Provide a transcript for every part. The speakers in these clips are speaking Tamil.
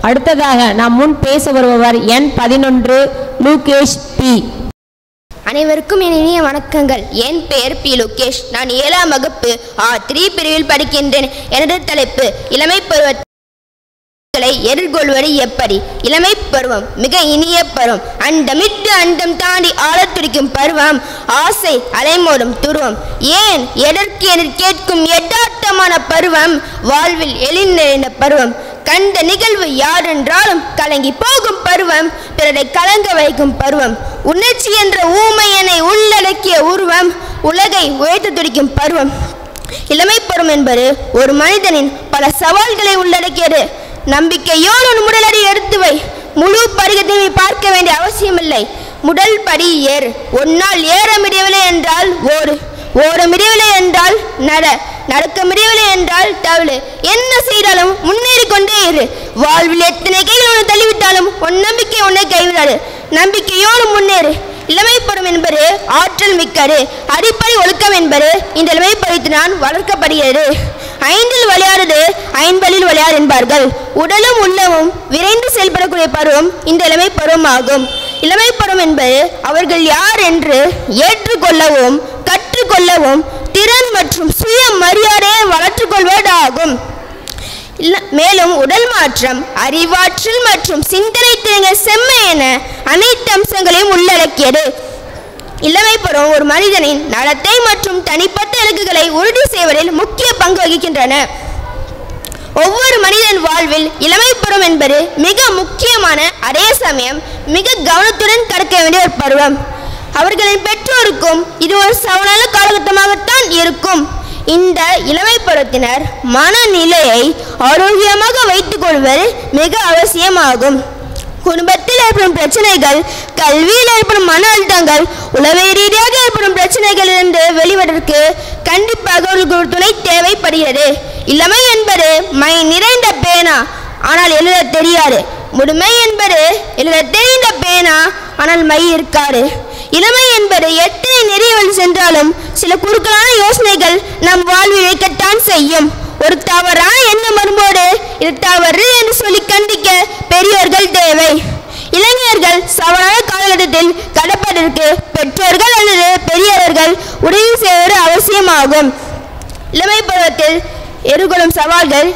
அடுத்ததாக நாம் முன் பேச வருபவர் எண் 11 லூகேஷ் பி. அனைவருக்கும் இனிய வணக்கங்கள். என் பெயர் பி. லூகேஷ். நான் 7ஆம் வகுப்பு A3 பிரிவில் படிக்கின்றேன். எனது தலைப்பு இளமை பருவத்தை எதிர்கொள்வது எப்படி. இளமை பருவம் மிக இனிய பருவம். அண்டமிட்டு அண்டம் தாண்டி ஆழத் துடிக்கும் பருவம். ஆசை அலைமோதும் துருவம். ஏன் எதற்கு என கேட்கும் யதார்த்தமான பருவம். வாழ்வில் எழில் பருவம். கண்ட நிகழ்வு யாரென்றாலும் கலங்கி போகும் பருவம். பிறரை கலங்க வைக்கும் பருவம். உணர்ச்சி என்ற ஊமையனை உள்ளடக்கிய உருவம். உலகை உயர்த்து துடிக்கும் பருவம். இளமை பருவம் என்பது ஒரு மனிதனின் பல சவால்களை உள்ளடக்கியது. நம்பிக்கையோடு ஒரு முதலடி எடுத்து வை. முழு படிகத்தை பார்க்க வேண்டிய அவசியமில்லை. முதல் படி ஏறு. ஒன்னால் ஏற முடியவில்லை என்றால் ஓட முடியவில்லை என்றால் நடக்க முடியவில்லை என்றால் தவறு. என்ன செய்தாலும் முன்னேறி கொண்டே இரு. வாழ்வில் எத்தனை கைகள் உன்னை தள்ளிவிட்டாலும் உன் நம்பிக்கை உன்னை கைவிடாது. நம்பிக்கையோடு முன்னேறு. இளமை பருவம் என்பது ஆற்றல் மிக்கது. அடிப்படை ஒழுக்கம் என்பது இந்த இளமை பருவத்தினால் வளர்க்கப்படுகிறது. 5இல் விளையாடுது 5 விளையாடு என்பார்கள். உடலும் உள்ளமும் விரைந்து செயல்படக்கூடிய பருவம் இந்த இளமை பருவம் ஆகும். இளமை பருவம் என்பது அவர்கள் யார் என்று ஏற்றுக்கொள்ளவும் கற்றுக்கொள்ளவும் திறன் மற்றும் சுய மரியாதையை வளர்த்துக் கொள்வதாகும். மேலும் உடல் மாற்றம், அறிவாற்றல் மற்றும் சிந்தனை திறன்கள் செம்மை என அனைத்து அம்சங்களையும் உள்ளடக்கியது. இளமை பருவம் ஒரு மனிதனின் நடத்தை மற்றும் தனிப்பட்ட இலக்குகளை உறுதி செய்வதில் முக்கிய பங்கு வகிக்கின்றன. ஒவ்வொரு மனிதன் வாழ்வில் இளமை பருவம் என்பது மிக முக்கியமான, அதே சமயம் மிக கவனத்துடன் கடக்க வேண்டிய ஒரு பருவம். அவர்களின் பெற்றோருக்கும் இது ஒரு சவாலான காலகட்டமாகத்தான் இருக்கும். இந்த இளமை பருவத்தினர் மனநிலையை ஆரோக்கியமாக வைத்துக் கொள்வது மிக அவசியமாகும். குடும்பத்தில் ஏற்படும் பிரச்சனைகள், கல்வியில் ஏற்படும் மன அழுத்தங்கள், உளவிய ரீதியாக ஏற்படும் பிரச்சனைகளிலிருந்து வெளிவதற்கு கண்டிப்பாக ஒரு துணை தேவைப்படுகிறது. இளமை என்பது மை நிறைந்த பேனா, ஆனால் எழுத தெரியாது. முதுமை என்பது எழுத தெரிந்த பேனா, ஆனால் மை இருக்காது. இளமை என்பது எத்தனை நெறியவள் சென்றாலும் சில குறுக்கலான யோசனைகள் நம் வாழ்வில் வைக்கத்தான் செய்யும். ஒரு தவறான எண்ணம் வரும்போது இது தவறு என்று சொல்லி கண்டிக்க பெரியவர்கள் தேவை. இளைஞர்கள் சவாலான காலகட்டத்தில் கடப்பதற்கு பெற்றோர்கள் அல்லது பெரியவர்கள் உதவி செய்வது அவசியமாகும். இளமை பருவத்தில் எதிர்கொள்ளும் சவால்கள்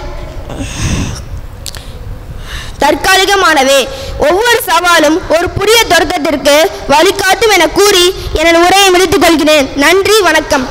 தற்காலிகமானவே. ஒவ்வொரு சவாலும் ஒரு புதிய தொடக்கத்திற்கு வழிகாட்டும் என கூறி எனது உரையை முடித்துக் கொள்கிறேன். நன்றி, வணக்கம்.